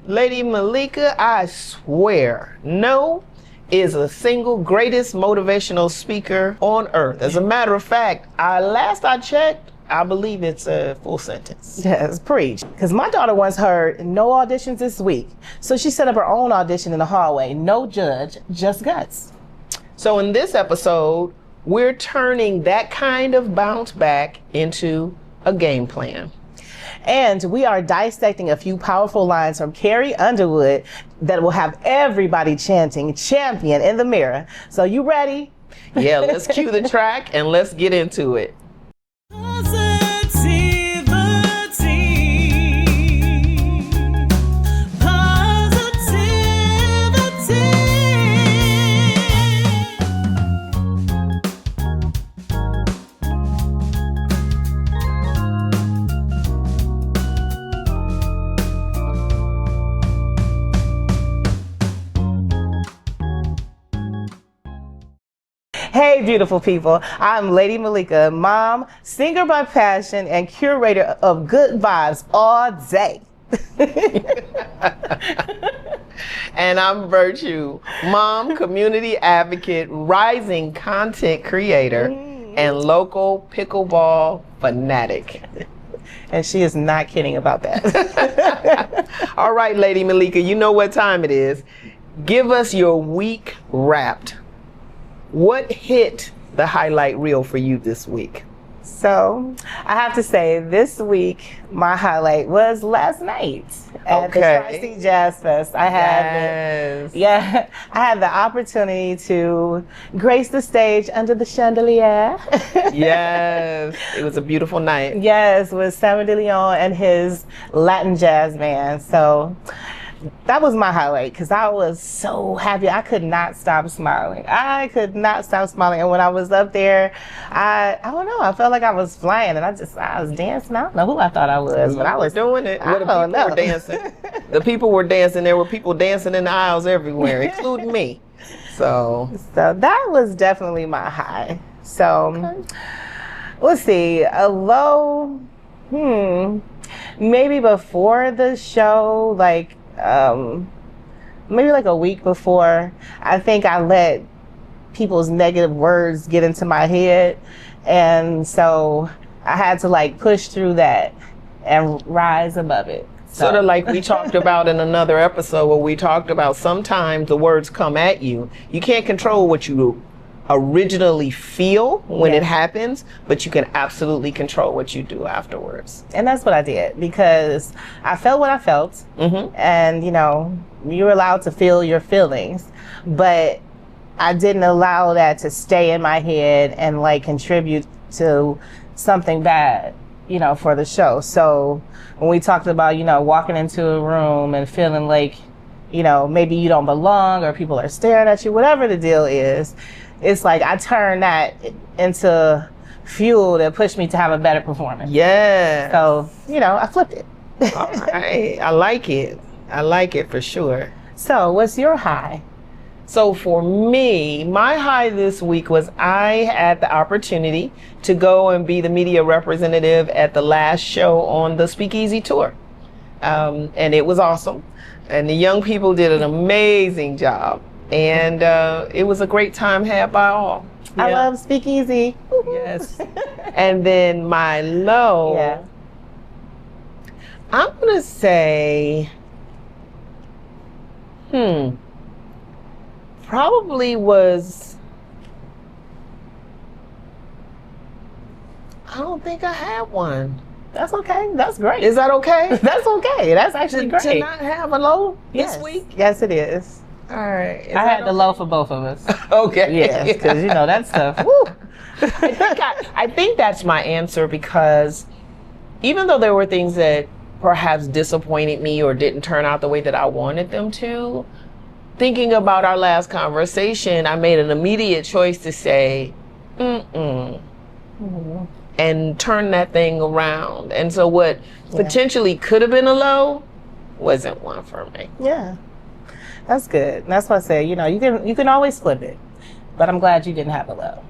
Lady Mahlika, I swear, no is the single greatest motivational speaker on earth. As a matter of fact, last I checked, I believe it's a full sentence. Yes, preach. Because my daughter once heard no auditions this week. So she set up her own audition in the hallway. No judge, just guts. So in this episode, we're turning that kind of bounce back into a game plan. And we are dissecting a few powerful lines from Carrie Underwood that will have everybody chanting champion in the mirror. So you ready? Yeah, let's cue the track and let's get into it. Hey, beautiful people. I'm Lady Mahlika, mom, singer by passion, and curator of good vibes all day. And I'm Virtue, mom, community advocate, rising content creator, and local pickleball fanatic. And she is not kidding about that. All right, Lady Mahlika, you know what time it is. Give us your week wrapped. What hit the highlight reel for you this week? So I have to say, this week my highlight was last night at the Tri-State Jazz Fest. I had I had the opportunity to grace the stage under the chandelier. Yes, it was a beautiful night. Yes, with Sam de Leon and his Latin jazz band. So that was my highlight because I was so happy. I could not stop smiling. And when I was up there, I don't know, I felt like I was flying and I was dancing. I don't know who I thought I was, but I was doing it. I don't know. Were dancing. The people were dancing. There were people dancing in the aisles everywhere, including me. So that was definitely my high. So let's see, a low, maybe before the show, like maybe like a week before, I think I let people's negative words get into my head, and so I had to like push through that and rise above it. Sort of like we talked about in another episode where we talked about sometimes the words come at you. You can't control what you originally feel when it happens, but you can absolutely control what you do afterwards. And that's what I did, because I felt what I felt, and you know, you're allowed to feel your feelings, but I didn't allow that to stay in my head and like contribute to something bad, you know, for the show. So when we talked about, you know, walking into a room and feeling like, you know, maybe you don't belong or people are staring at you, whatever the deal is, it's like I turned that into fuel that pushed me to have a better performance. Yeah. So, you know, I flipped it. All right. I like it. I like it for sure. So what's your high? So for me, my high this week was I had the opportunity to go and be the media representative at the last show on the Speakeasy tour. And it was awesome. And the young people did an amazing job. And it was a great time had by all. I love Speakeasy. Yes. And then my low, I'm going to say, probably was, I don't think I had one. That's okay. That's great. Is that okay? That's okay. That's actually great. To not have a low this week? Yes, it is. All right. I had the low for both of us. Okay. Yes, because you know that stuff. Woo. I think that's my answer, because even though there were things that perhaps disappointed me or didn't turn out the way that I wanted them to, thinking about our last conversation, I made an immediate choice to say, and turn that thing around. And so what potentially could have been a low wasn't one for me. Yeah. That's good. That's what I say. You know, you can always flip it, but I'm glad you didn't have a low.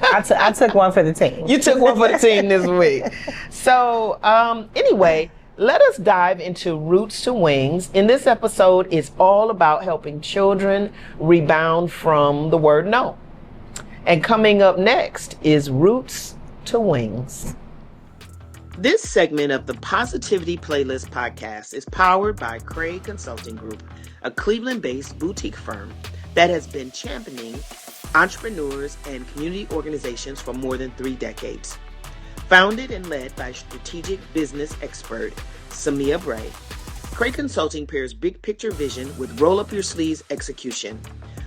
I took one for the team. You took one for the team this week. So anyway, Let us dive into Roots to Wings. In this episode, it's all about helping children rebound from the word no. And coming up next is Roots to Wings. This segment of the Positivity Playlist podcast is powered by Craig Consulting Group, a Cleveland-based boutique firm that has been championing entrepreneurs and community organizations for more than 3 decades. Founded and led by strategic business expert Samia Bray, Craig Consulting pairs big picture vision with roll up your sleeves execution.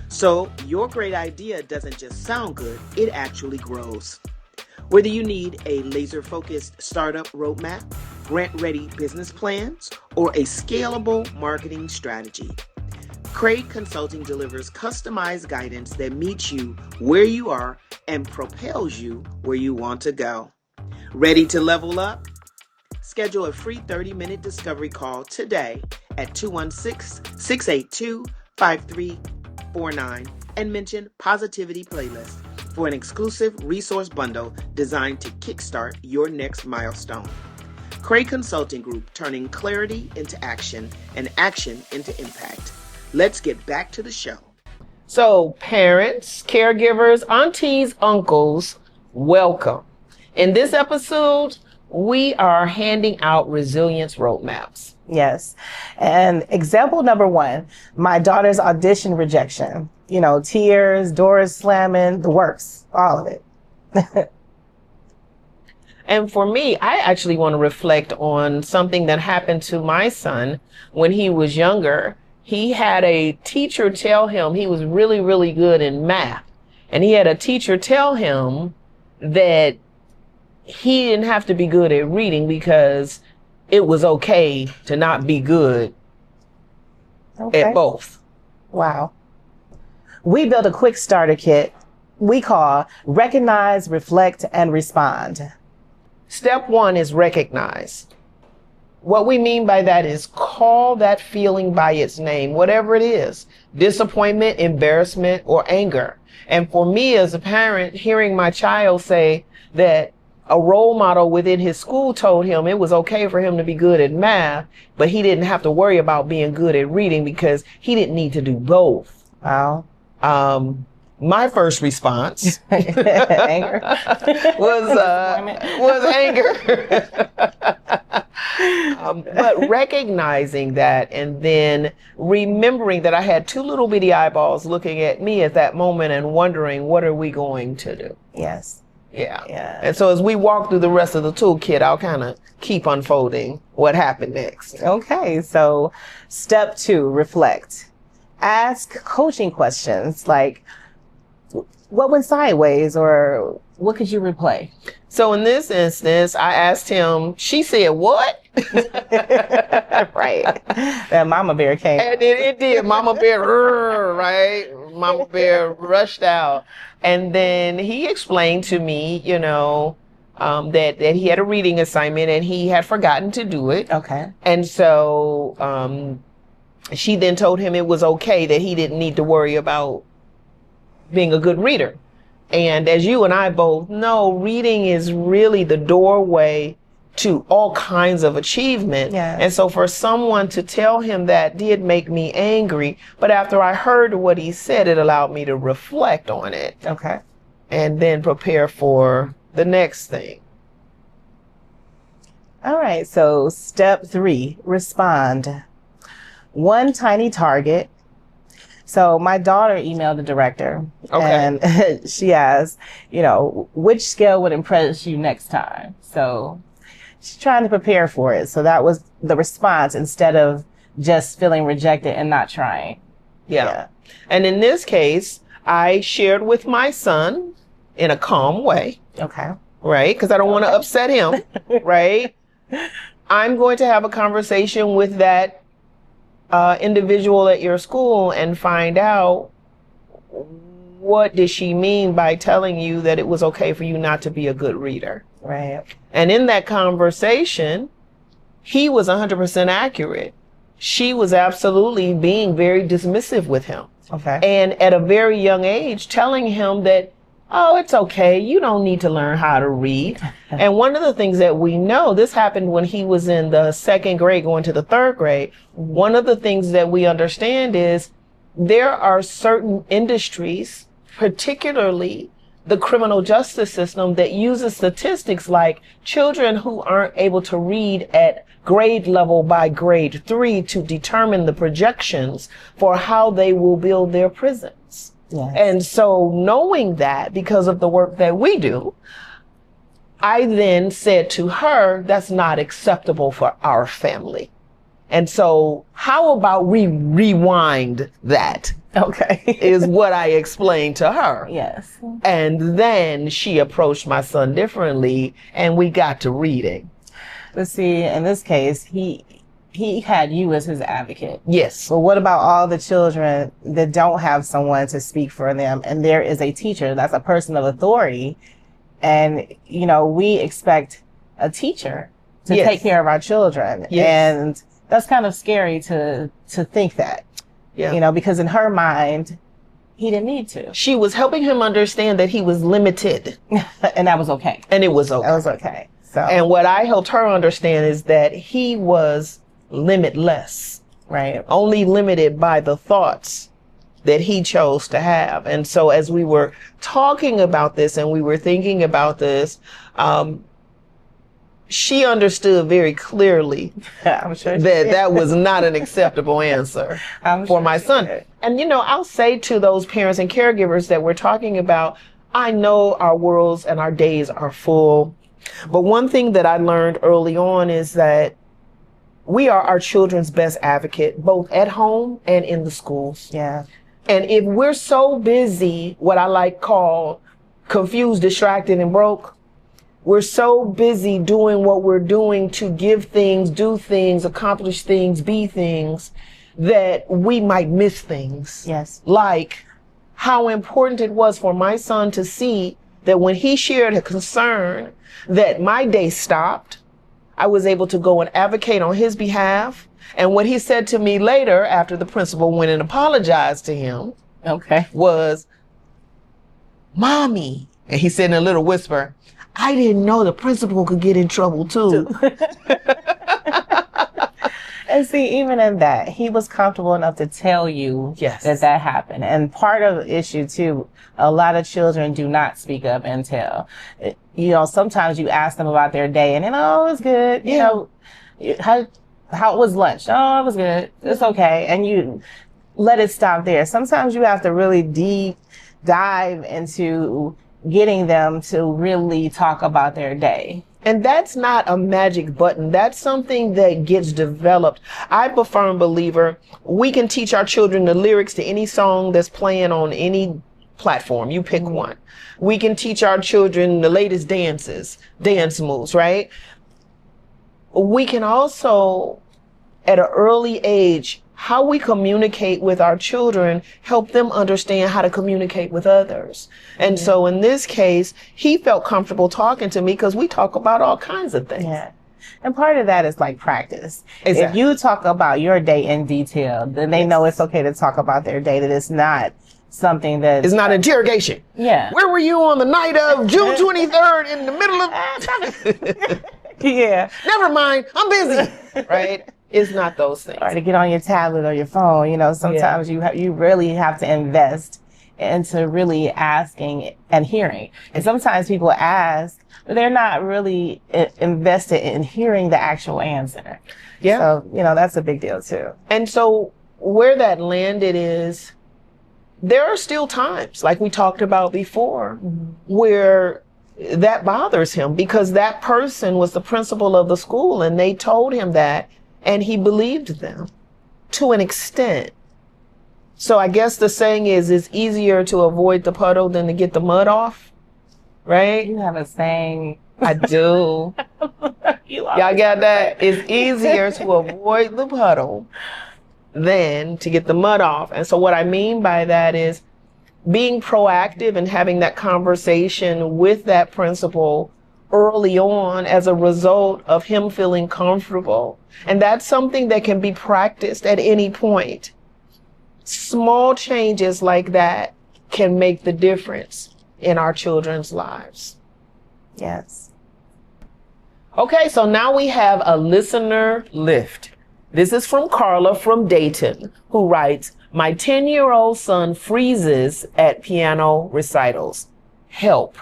So your great idea doesn't just sound good, it actually grows. Whether you need a laser-focused startup roadmap, grant-ready business plans, or a scalable marketing strategy, Craig Consulting delivers customized guidance that meets you where you are and propels you where you want to go. Ready to level up? Schedule a free 30-minute discovery call today at 216-682-5349 and mention Positivity Playlist for an exclusive resource bundle designed to kickstart your next milestone. Craig Consulting Group, turning clarity into action and action into impact. Let's get back to the show. So parents, caregivers, aunties, uncles, welcome. In this episode, we are handing out resilience roadmaps. Yes. And example number 1, my daughter's audition rejection. You know, tears, doors slamming, the works, all of it. And for me, I actually want to reflect on something that happened to my son when he was younger. He had a teacher tell him he was really, really good in math. And he had a teacher tell him that he didn't have to be good at reading because it was okay to not be good at both. Wow. We built a quick starter kit we call Recognize, Reflect, and Respond. Step 1 is recognize. What we mean by that is call that feeling by its name, whatever it is, disappointment, embarrassment, or anger. And for me as a parent, hearing my child say that a role model within his school told him it was okay for him to be good at math, but he didn't have to worry about being good at reading because he didn't need to do both. Wow. My first response Anger. was anger. But recognizing that and then remembering that I had 2 little bitty eyeballs looking at me at that moment and wondering, what are we going to do? Yes. Yeah. And so as we walk through the rest of the toolkit, I'll kind of keep unfolding what happened next. Okay. So step 2, reflect. Ask coaching questions like, what went sideways, or what could you replay? So in this instance, I asked him, she said, what? Right. That mama bear came. And it did. Mama bear, right? Mama bear rushed out. And then he explained to me, you know, that he had a reading assignment and he had forgotten to do it. Okay. And so she then told him it was okay, that he didn't need to worry about being a good reader. And as you and I both know, reading is really the doorway to all kinds of achievement. Yes. And so for someone to tell him that did make me angry. But after I heard what he said, it allowed me to reflect on it. Okay. And then prepare for the next thing. All right. So step 3, respond. 1 tiny target. So my daughter emailed the director, and she asked, you know, which scale would impress you next time? So she's trying to prepare for it. So that was the response instead of just feeling rejected and not trying. Yeah. And in this case, I shared with my son in a calm way. Okay. Right? Because I don't want to upset him. Right? I'm going to have a conversation with that individual at your school and find out, what did she mean by telling you that it was okay for you not to be a good reader? Right. And in that conversation, he was 100% accurate. She was absolutely being very dismissive with him. Okay. And at a very young age, telling him that oh, it's okay. You don't need to learn how to read. And one of the things that we know, this happened when he was in the 2nd grade going to the 3rd grade. One of the things that we understand is there are certain industries, particularly the criminal justice system, that uses statistics like children who aren't able to read at grade level by grade 3 to determine the projections for how they will build their prisons. Yes. And so knowing that, because of the work that we do, I then said to her, that's not acceptable for our family. And so how about we rewind that? Okay. Is what I explained to her. Yes. And then she approached my son differently and we got to reading. But see, in this case, he had you as his advocate. Yes. But what about all the children that don't have someone to speak for them? And there is a teacher that's a person of authority. And, you know, we expect a teacher to Yes. take care of our children. Yes. And that's kind of scary to think that, Yeah. you know, because in her mind, he didn't need to. She was helping him understand that he was limited. And that was okay. And it was okay. That was okay. So, And what I helped her understand is that he was limitless, right. only limited by the thoughts that he chose to have. And so as we were talking about this and we were thinking about this, she understood very clearly I'm sure that was not an acceptable answer for my son. And, you know, I'll say to those parents and caregivers that we're talking about, I know our worlds and our days are full. But one thing that I learned early on is that we are our children's best advocate, both at home and in the schools. Yeah. And if we're so busy, what I like call confused, distracted, and broke, we're so busy doing what we're doing to give things, do things, accomplish things, be things, that we might miss things. Yes. Like how important it was for my son to see that when he shared a concern that my day stopped, I was able to go and advocate on his behalf. And what he said to me later, after the principal went and apologized to him, Okay. was, Mommy, and he said in a little whisper, I didn't know the principal could get in trouble too. And see, even in that, he was comfortable enough to tell you Yes. that happened. And part of the issue too, a lot of children do not speak up and tell. You know, sometimes you ask them about their day and then, oh, it's good. You know, how was lunch? Oh, it was good. It's okay. And you let it stop there. Sometimes you have to really deep dive into getting them to really talk about their day. And that's not a magic button. That's something that gets developed. I'm a firm believer we can teach our children the lyrics to any song that's playing on any platform. You pick one. We can teach our children the latest dance moves, right? We can also, at an early age, how we communicate with our children, help them understand how to communicate with others. And so in this case, he felt comfortable talking to me because we talk about all kinds of things. Yeah. And part of that is like practice. Exactly. If you talk about your day in detail, then they know it's okay to talk about their day, that it's not something that... It's not interrogation. Yeah. Where were you on the night of June 23rd in the middle of... Yeah. Never mind, I'm busy. Right? It's not those things. Or to get on your tablet or your phone, you know, sometimes you really have to invest into really asking and hearing. And sometimes people ask, but they're not really invested in hearing the actual answer. Yeah. So, you know, that's a big deal too. And so where that landed is there are still times, like we talked about before, where that bothers him because that person was the principal of the school and they told him that. And he believed them to an extent. So I guess the saying is, it's easier to avoid the puddle than to get the mud off, right? You have a saying. I do. Y'all got that? It's easier to avoid the puddle than to get the mud off. And so what I mean by that is being proactive and having that conversation with that principal early on as a result of him feeling comfortable. And that's something that can be practiced at any point. Small changes like that can make the difference. in our children's lives. Yes. Okay, so now we have a listener lift. This is from Carla from Dayton, who writes, my 10-year-old son freezes at piano recitals. Help.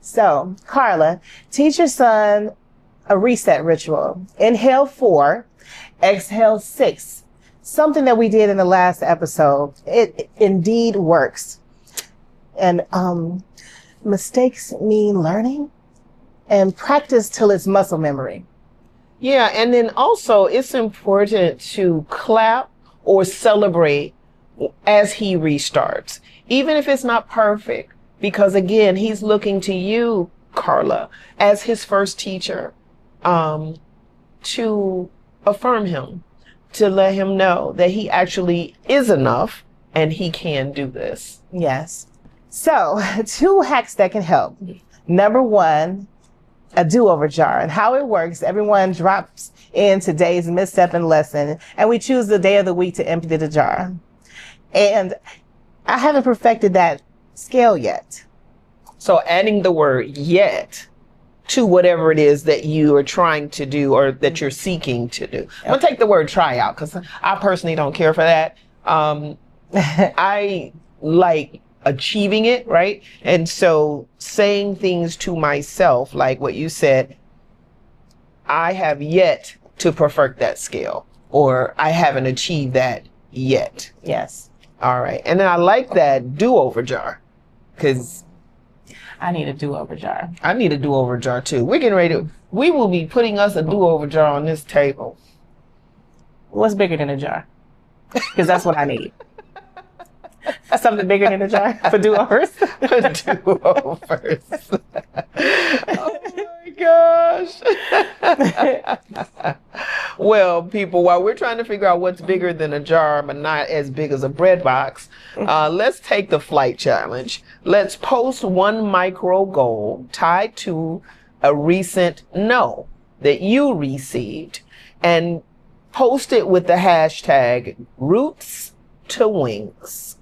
So, Carla, teach your son a reset ritual. Inhale 4, exhale 6. Something that we did in the last episode. It indeed works. And mistakes mean learning, and practice till it's muscle memory. Yeah, and then also it's important to clap or celebrate as he restarts, even if it's not perfect, because again, he's looking to you, Carla, as his first teacher, to affirm him, to let him know that he actually is enough and he can do this. Yes. So 2 hacks that can help. Number 1, a do-over jar. And how it works, everyone drops in today's misstep and lesson, and we choose the day of the week to empty the jar. And I haven't perfected that scale yet. So adding the word yet to whatever it is that you are trying to do or that you're seeking to do. I'm gonna take the word try out because I personally don't care for that. I like achieving it, right? And so saying things to myself, like what you said, I have yet to perfect that scale, or I haven't achieved that yet. Yes. All right. And then I like that do-over jar, because I need a do-over jar. I need a do-over jar too. We're getting ready to, we will be putting us a do-over jar on this table. What's bigger than a jar? Because that's what I need. Something bigger than a jar for do-overs. Do-overs. Oh my gosh. Well, people, while we're trying to figure out what's bigger than a jar, but not as big as a bread box, let's take the flight challenge. Let's post 1 micro goal tied to a recent no that you received, and post it with the hashtag roots to wings.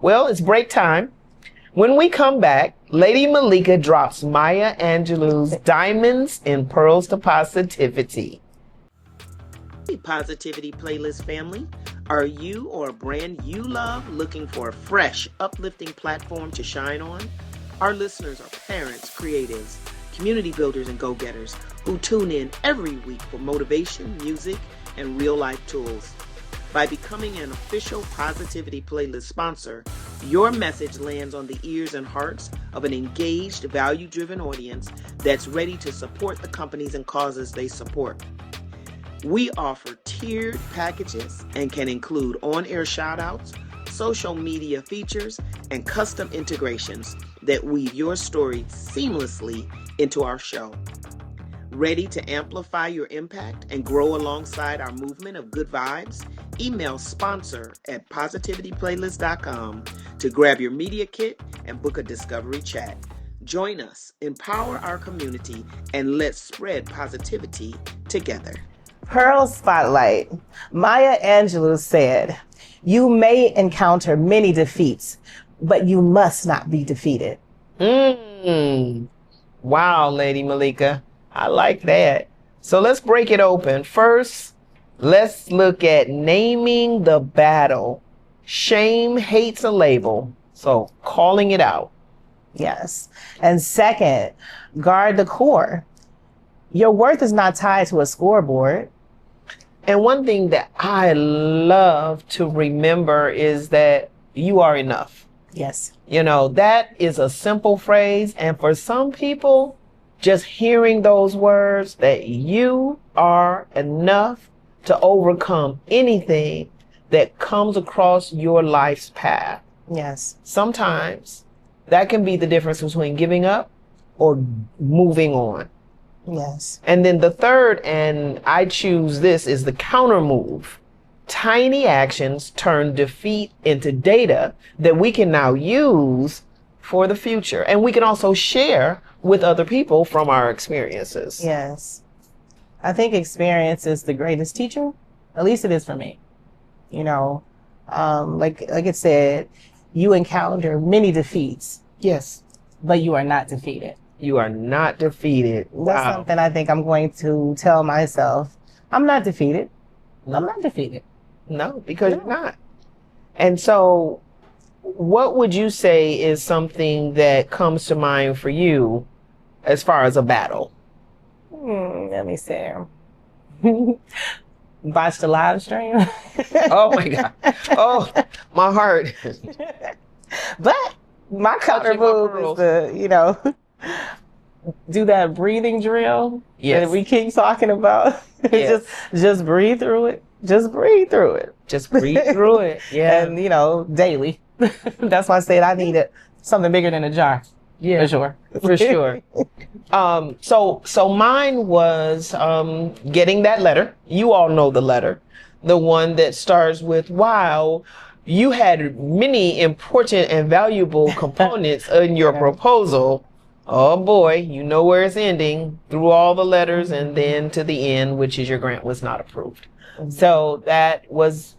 Well, it's break time. When we come back, Lady Mahlika drops Maya Angelou's Diamonds and Pearls to Positivity. Hey, Positivity Playlist family. Are you or a brand you love looking for a fresh, uplifting platform to shine on? Our listeners are parents, creatives, community builders, and go-getters who tune in every week for motivation, music, and real-life tools. By becoming an official Positivity Playlist sponsor, your message lands on the ears and hearts of an engaged, value-driven audience that's ready to support the companies and causes they support. We offer tiered packages and can include on-air shout-outs, social media features, and custom integrations that weave your story seamlessly into our show. Ready to amplify your impact and grow alongside our movement of good vibes? Email sponsor@positivityplaylist.com to grab your media kit and book a discovery chat. Join us, empower our community, and let's spread positivity together. Pearl Spotlight. Maya Angelou said, "You may encounter many defeats, but you must not be defeated." Wow, Lady Mahlika. I like that. So let's break it open. First, let's look at naming the battle. Shame hates a label, so calling it out. Yes. And second, guard the core. Your worth is not tied to a scoreboard. And one thing that I love to remember is that you are enough. Yes. You know, that is a simple phrase. And for some people, just hearing those words, that you are enough to overcome anything that comes across your life's path. Yes. Sometimes that can be the difference between giving up or moving on. Yes. And then the third, and I choose this, is the counter move. Tiny actions turn defeat into data that we can now use for the future. And we can also share with other people from our experiences. Yes. I think experience is the greatest teacher. At least it is for me. You know, like I said, you encounter many defeats, Yes. but you are not defeated. You are not defeated. Wow. That's something I think I'm going to tell myself. I'm not defeated. I'm not defeated. No, because you're not. And so what would you say is something that comes to mind for you as far as a battle? Let me see. Watch the live stream. Oh my God. Oh, my heart. But my counter move is to, do that breathing drill that we keep talking about. Yes. just breathe through it. Just breathe through it. Just breathe through it. Yeah. And, daily. That's why I said I needed something bigger than a jar. Yeah. For sure. So mine was getting that letter. You all know the letter. The one that starts with, wow, you had many important and valuable components in your proposal. Oh boy, you know where it's ending, through all the letters and then to the end, which is your grant was not approved. So that was,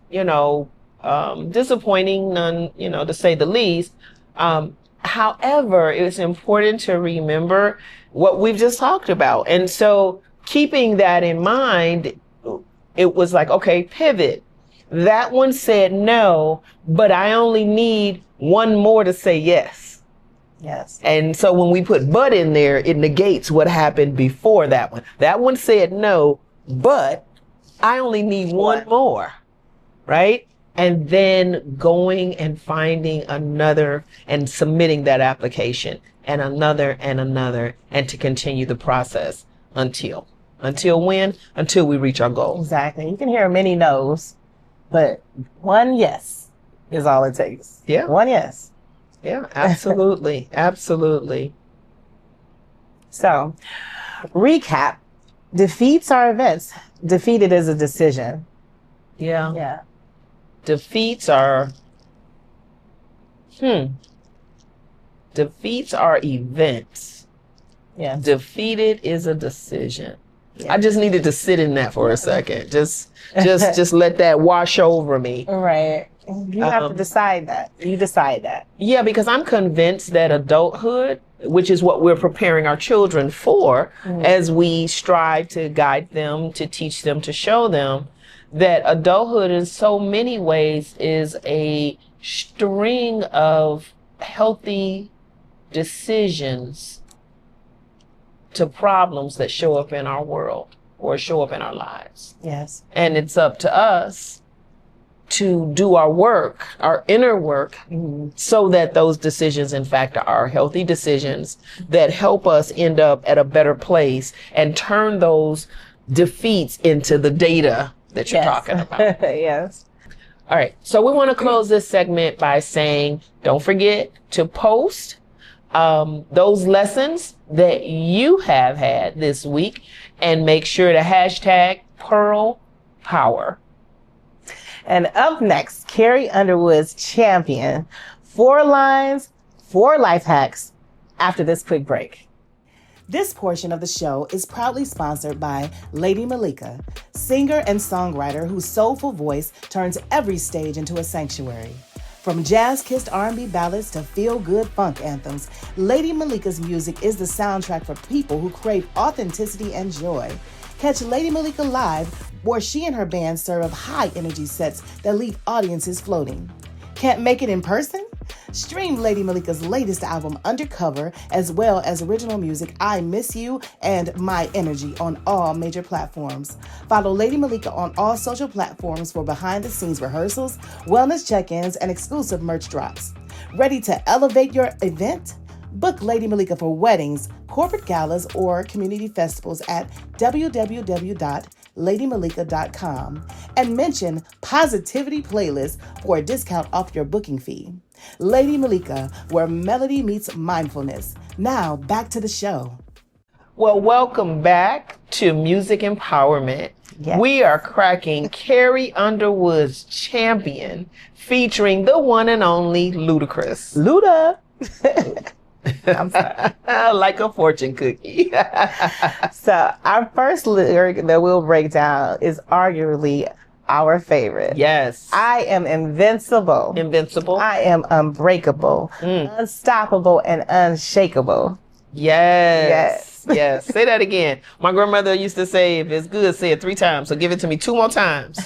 disappointing, to say the least. However, it's important to remember what we've just talked about. And so keeping that in mind, it was like, okay, pivot. That one said no, but I only need one more to say yes. Yes. And so when we put but in there, it negates what happened before that one. That one said no, but I only need one more, right? And then going and finding another and submitting that application and another, and to continue the process until when? Until we reach our goal. Exactly. You can hear many no's, but one yes is all it takes. Yeah. One yes. Yeah, absolutely. Absolutely. So, recap. Defeats are events. Defeated is a decision. Yeah. Yeah. Defeats are events. Yeah. Defeated is a decision. Yeah. I just needed to sit in that for a second. Just let that wash over me. Right. You have to decide that. You decide that. Yeah, because I'm convinced that adulthood, which is what we're preparing our children for, as we strive to guide them, to teach them, to show them, that adulthood in so many ways is a string of healthy decisions to problems that show up in our world or show up in our lives. Yes. And it's up to us to do our work, our inner work, so that those decisions, in fact, are healthy decisions that help us end up at a better place and turn those defeats into the data that you're talking about. Yes. All right. So we want to close this segment by saying, don't forget to post those lessons that you have had this week and make sure to hashtag Pearl Power. And up next, Carrie Underwood's Champion. 4 lines, 4 life hacks after this quick break. This portion of the show is proudly sponsored by Lady Mahlika, singer and songwriter whose soulful voice turns every stage into a sanctuary. From jazz-kissed R&B ballads to feel-good funk anthems, Lady Mahlika's music is the soundtrack for people who crave authenticity and joy. Catch Lady Mahlika live, where she and her band serve up high-energy sets that leave audiences floating. Can't make it in person? Stream Lady Mahlika's latest album, Undercover, as well as original music, I Miss You and My Energy, on all major platforms. Follow Lady Mahlika on all social platforms for behind-the-scenes rehearsals, wellness check-ins, and exclusive merch drops. Ready to elevate your event? Book Lady Mahlika for weddings, corporate galas, or community festivals at www.ladymahlika.com and mention Positivity Playlist for a discount off your booking fee. Lady Mahlika, where melody meets mindfulness. Now, back to the show. Well, welcome back to Music Empowerment. Yes. We are cracking Carrie Underwood's Champion, featuring the one and only Ludacris. Luda. I'm sorry. Like a fortune cookie. So our first lyric that we'll break down is arguably our favorite. Yes. I am invincible. Invincible. I am unbreakable, unstoppable, and unshakable. Yes. Yes. Say that again. My grandmother used to say, if it's good, say it 3 times. So give it to me 2 more times.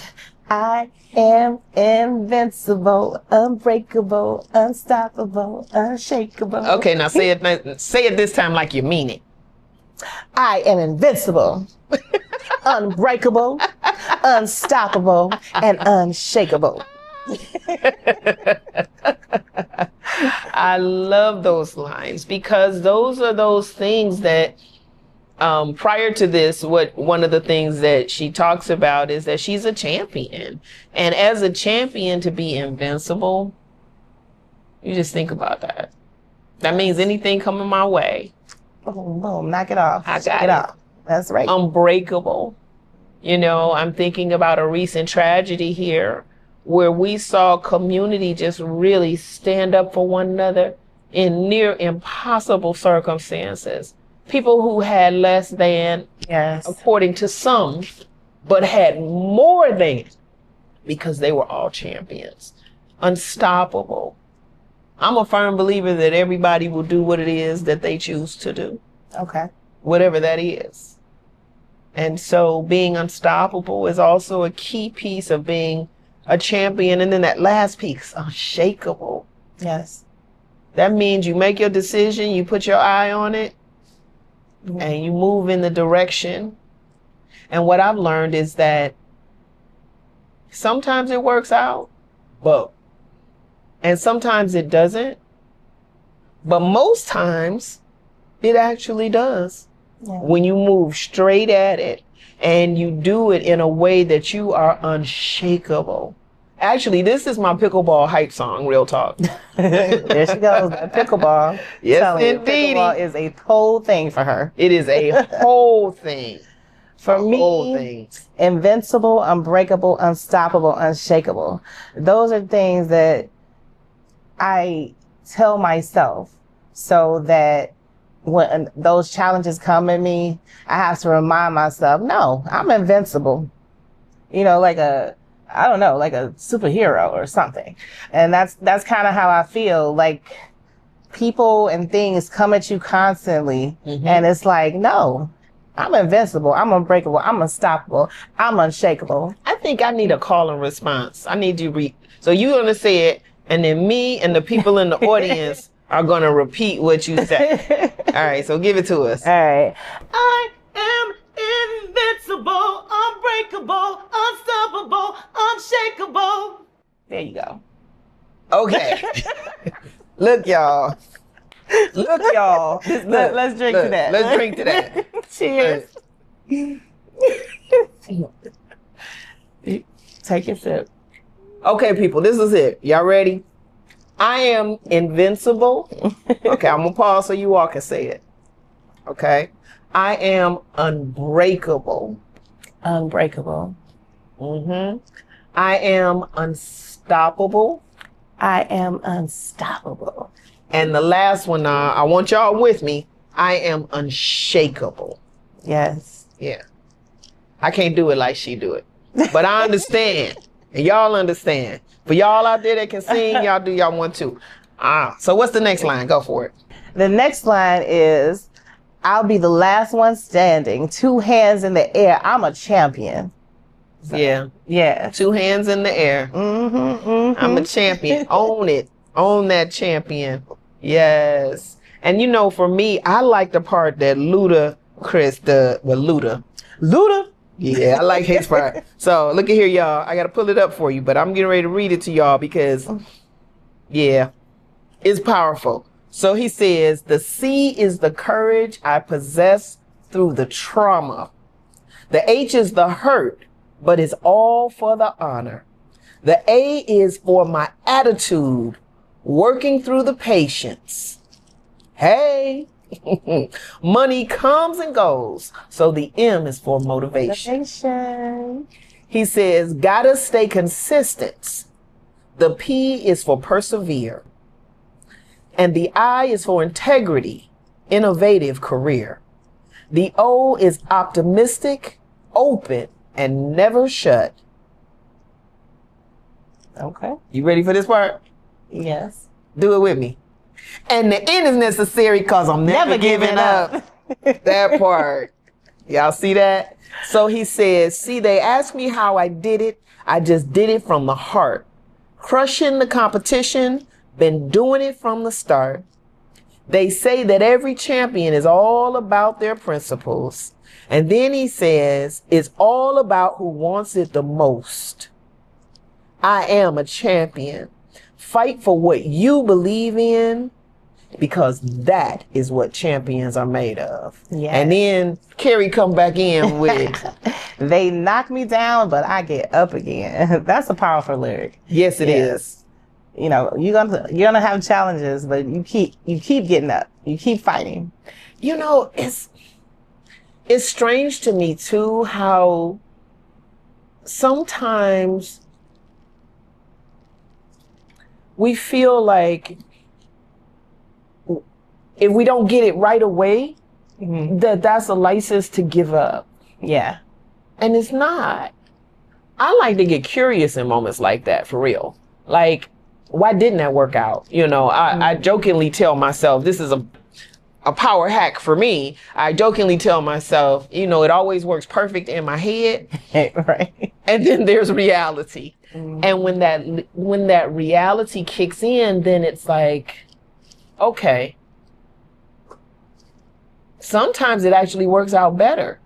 I am invincible, unbreakable, unstoppable, unshakable. Okay, now say it this time like you mean it. I am invincible, unbreakable, unstoppable, and unshakable. I love those lines because those are those things that prior to this, one of the things that she talks about is that she's a champion. And as a champion, to be invincible, you just think about that. That means anything coming my way, Boom, boom, knock it off. I got it off. That's right. Unbreakable. You know, I'm thinking about a recent tragedy here where we saw community just really stand up for one another in near impossible circumstances. People who had less than, Yes. according to some, but had more than, because they were all champions. Unstoppable. I'm a firm believer that everybody will do what it is that they choose to do, Okay. whatever that is. And so being unstoppable is also a key piece of being a champion. And then that last piece, unshakable. Yes. That means you make your decision, you put your eye on it, and you move in the direction. And what I've learned is that sometimes it works out, and sometimes it doesn't. But most times it actually does. Yeah. When you move straight at it and you do it in a way that you are unshakable. Actually, this is my pickleball hype song, real talk. There she goes, that pickleball. Yes, Telling you, indeed. Pickleball is a whole thing for her. It is a whole thing. For A me, whole thing. invincible, unbreakable, unstoppable, unshakable. Those are things that I tell myself so that when those challenges come at me, I have to remind myself, no, I'm invincible. You know, like a superhero or something. And that's kind of how I feel. Like people and things come at you constantly, and it's like, no, I'm invincible, I'm unbreakable, I'm unstoppable, I'm unshakable. I think I need a call and response. I need you so you're gonna say it, and then me and the people in the audience are gonna repeat what you say. All right, so give it to us. All right. I am invincible, unbreakable, unstoppable, unshakable. There you go. Okay. Look, y'all. Look, y'all. Let's drink to that. Let's drink to that. Cheers. Take a sip. Okay, people, this is it. Y'all ready? I am invincible. Okay, I'm gonna pause so you all can say it. Okay. I am unbreakable. Unbreakable. I am unstoppable. I am unstoppable. And the last one, I want y'all with me. I am unshakable. Yes. Yeah. I can't do it like she do it. But I understand. And y'all understand. For y'all out there that can sing, y'all do y'all one too. So what's the next line? Go for it. The next line is, I'll be the last one standing, 2 hands in the air. I'm a champion. So, Yeah. Yeah. 2 hands in the air. I'm a champion. Own it. Own that champion. Yes. And you know, for me, I like the part that Ludacris does. Well, Luda. Yeah, I like his part. So look at here, y'all. I got to pull it up for you, but I'm getting ready to read it to y'all because, yeah, it's powerful. So he says, the C is the courage I possess through the trauma. The H is the hurt, but it's all for the honor. The A is for my attitude, working through the patience. Hey, money comes and goes. So the M is for motivation. He says, gotta stay consistent. The P is for persevere. And the I is for integrity, innovative career. The O is optimistic, open, and never shut. Okay. You ready for this part? Yes. Do it with me. And the end is necessary because I'm never giving up. That part. Y'all see that? So he says, see, they asked me how I did it. I just did it from the heart. Crushing the competition. Been doing it from the start. They say that every champion is all about their principles. And then he says, it's all about who wants it the most. I am a champion. Fight for what you believe in, because that is what champions are made of. Yes. And then Carrie come back in with, they knock me down, but I get up again. That's a powerful lyric. yes, it is. You know, you're gonna have challenges, but you keep getting up. You keep fighting. You know, it's strange to me too how sometimes we feel like if we don't get it right away, that's a license to give up. Yeah. And it's not. I like to get curious in moments like that, for real. Like, why didn't that work out? You know, I jokingly tell myself, this is a power hack for me. I jokingly tell myself, you know, it always works perfect in my head. Right. And then there's reality. And when that reality kicks in, then it's like, okay, sometimes it actually works out better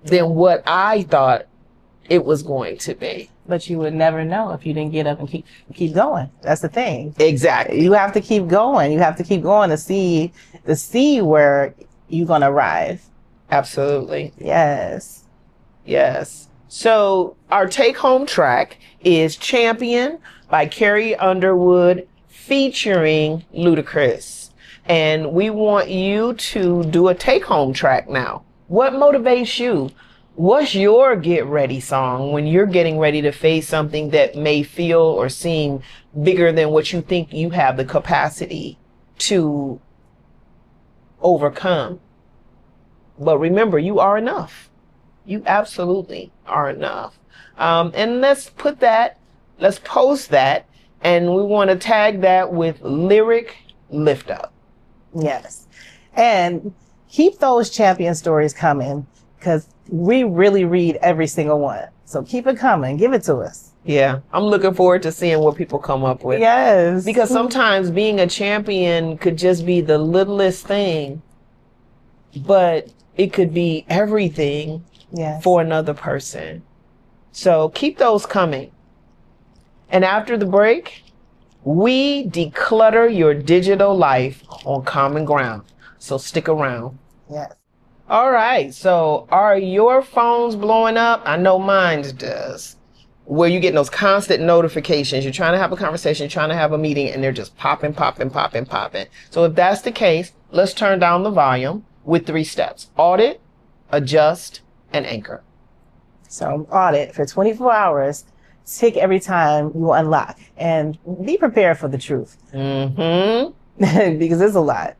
than what I thought it was going to be. But you would never know if you didn't get up and keep going. That's the thing. Exactly. You have to keep going. You have to keep going to see where you're going to arrive. Absolutely. Yes. Yes. So our take-home track is Champion by Carrie Underwood featuring Ludacris. And we want you to do a take-home track now. What motivates you? What's your get ready song when you're getting ready to face something that may feel or seem bigger than what you think you have the capacity to overcome? But remember, you are enough. You absolutely are enough. And let's post that, and we want to tag that with Lyric Lift Up. Yes. And keep those champion stories coming, because we really read every single one. So keep it coming. Give it to us. Yeah. I'm looking forward to seeing what people come up with. Yes. Because sometimes being a champion could just be the littlest thing, but it could be everything for another person. So keep those coming. And after the break, we declutter your digital life on Common Ground. So stick around. Yes. All right. So are your phones blowing up? I know mine does. Where you get those constant notifications. You're trying to have a conversation, you're trying to have a meeting, and they're just popping. So if that's the case, let's turn down the volume with 3 steps. Audit, adjust, and anchor. So audit for 24 hours. Tick every time you unlock, and be prepared for the truth. Because it's a lot.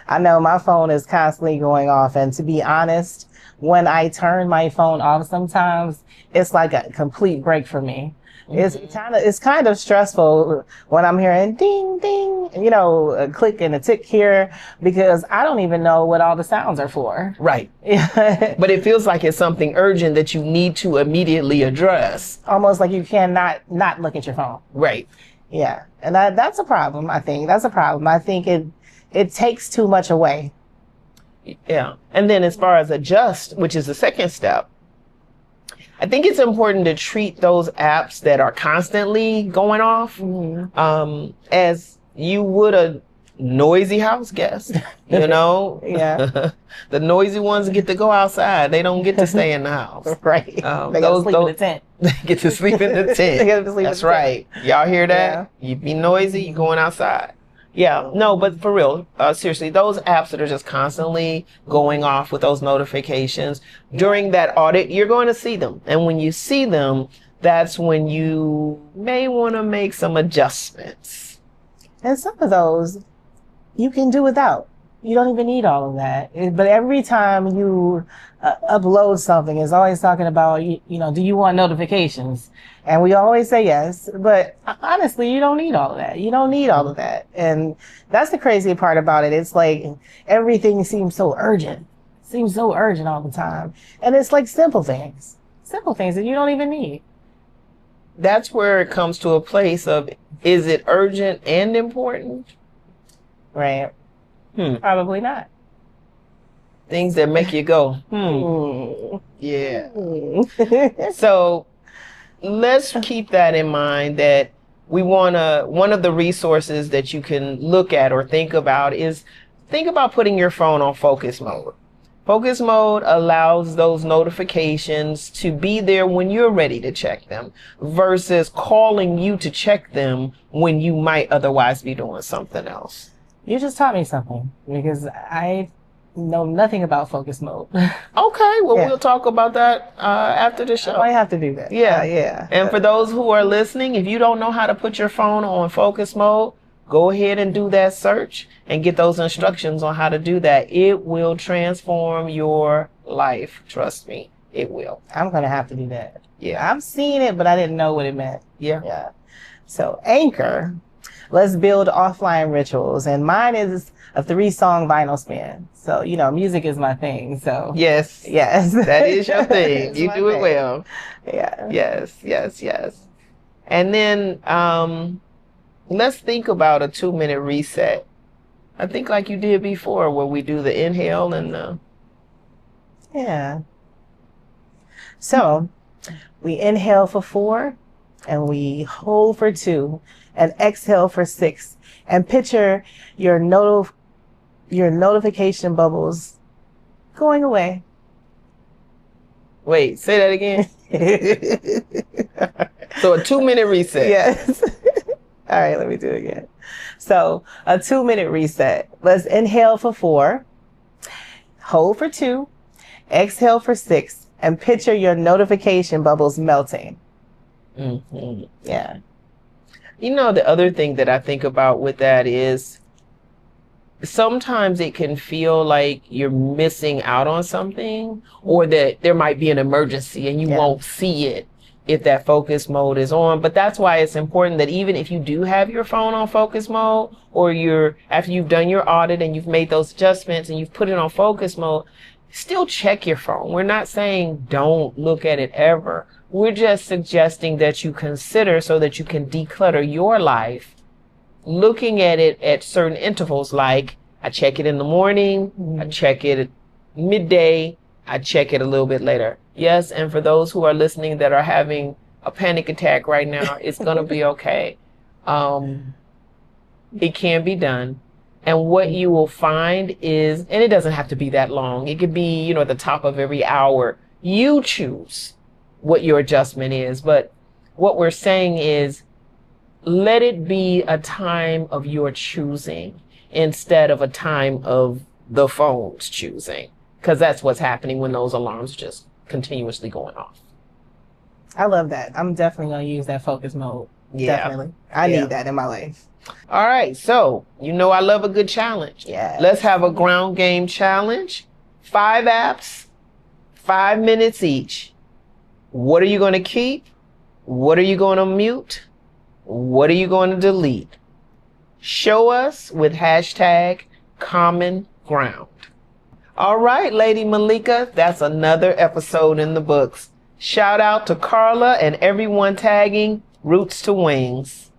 I know my phone is constantly going off, and to be honest, when I turn my phone off sometimes, it's like a complete break for me. It's kind of stressful when I'm hearing ding, ding, you know, a click and a tick here, because I don't even know what all the sounds are for. Right. But it feels like it's something urgent that you need to immediately address. Almost like you cannot not look at your phone. Right. Yeah. And that's a problem, I think. That's a problem. I think it takes too much away. Yeah. And then as far as adjust, which is the second step, I think it's important to treat those apps that are constantly going off as you would a noisy house guest, you know? Yeah. The noisy ones get to go outside. They don't get to stay in the house. Right. They get to sleep in the tent. They get to sleep in the tent. They get to sleep That's in the right. tent. Y'all hear that? Yeah. You be noisy, you going outside. Yeah, no, but for real, seriously, those apps that are just constantly going off with those notifications, during that audit, you're going to see them. And when you see them, that's when you may want to make some adjustments. And some of those you can do without. You don't even need all of that. But every time you upload something, it's always talking about, do you want notifications? And we always say yes. But honestly, you don't need all of that. You don't need all of that. And that's the crazy part about it. It's like everything seems so urgent. Seems so urgent all the time. And it's like simple things that you don't even need. That's where it comes to a place of, is it urgent and important? Right. Probably not. Things that make you go, yeah. So let's keep that in mind, that one of the resources that you can look at or think about is putting your phone on focus mode. Focus mode allows those notifications to be there when you're ready to check them versus calling you to check them when you might otherwise be doing something else. You just taught me something, because I know nothing about focus mode. Okay, well, we'll talk about that after the show. I have to do that. Yeah. And for those who are listening, if you don't know how to put your phone on focus mode, go ahead and do that search and get those instructions on how to do that. It will transform your life. Trust me, it will. I'm going to have to do that. Yeah. I've seen it, but I didn't know what it meant. Yeah. So Anchor, let's build offline rituals. And mine is a 3-song vinyl spin. So, music is my thing. So yes, that is your thing. You do it well. Yeah. Yes. And then let's think about a 2-minute reset. I think like you did before, where we do the inhale and the... Yeah. So we inhale for 4 and we hold for 2 and exhale for 6, and picture your notification bubbles going away. Wait, say that again. So a 2-minute reset. Yes. All right, let me do it again. So a 2-minute reset. Let's inhale for 4, hold for 2, exhale for 6, and picture your notification bubbles melting. Mm-hmm. Yeah. The other thing that I think about with that is sometimes it can feel like you're missing out on something, or that there might be an emergency and you won't see it if that focus mode is on. But that's why it's important that even if you do have your phone on focus mode, or after you've done your audit and you've made those adjustments and you've put it on focus mode, still check your phone. We're not saying don't look at it ever. We're just suggesting that you consider, so that you can declutter your life, looking at it at certain intervals, like I check it in the morning, I check it at midday, I check it a little bit later. Yes, and for those who are listening that are having a panic attack right now, it's going to be okay. It can be done. And what you will find is, and it doesn't have to be that long. It could be, at the top of every hour. You choose what your adjustment is. But what we're saying is, let it be a time of your choosing instead of a time of the phone's choosing. Because that's what's happening when those alarms just continuously going off. I love that. I'm definitely going to use that focus mode. Yeah. Definitely. I need that in my life. All right. So, I love a good challenge. Yeah. Let's have a ground game challenge. 5 apps, 5 minutes each. What are you going to keep? What are you going to mute? What are you going to delete? Show us with #common ground. All right, Lady Mahlika, that's another episode in the books. Shout out to Carla and everyone tagging Roots to Wings.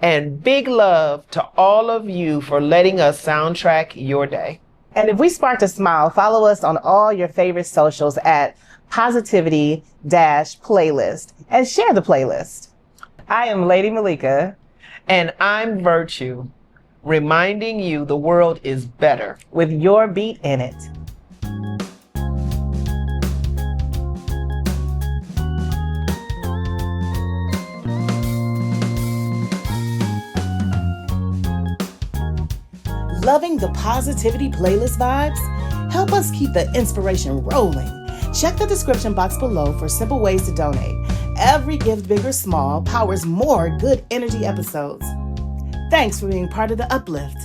And big love to all of you for letting us soundtrack your day. And if we sparked a smile, follow us on all your favorite socials at positivity-playlist and share the playlist. I am Lady Mahlika. And I'm Virtue, reminding you the world is better with your beat in it. Loving the Positivity Playlist vibes? Help us keep the inspiration rolling. Check the description box below for simple ways to donate. Every gift, big or small, powers more good energy episodes. Thanks for being part of the Uplift.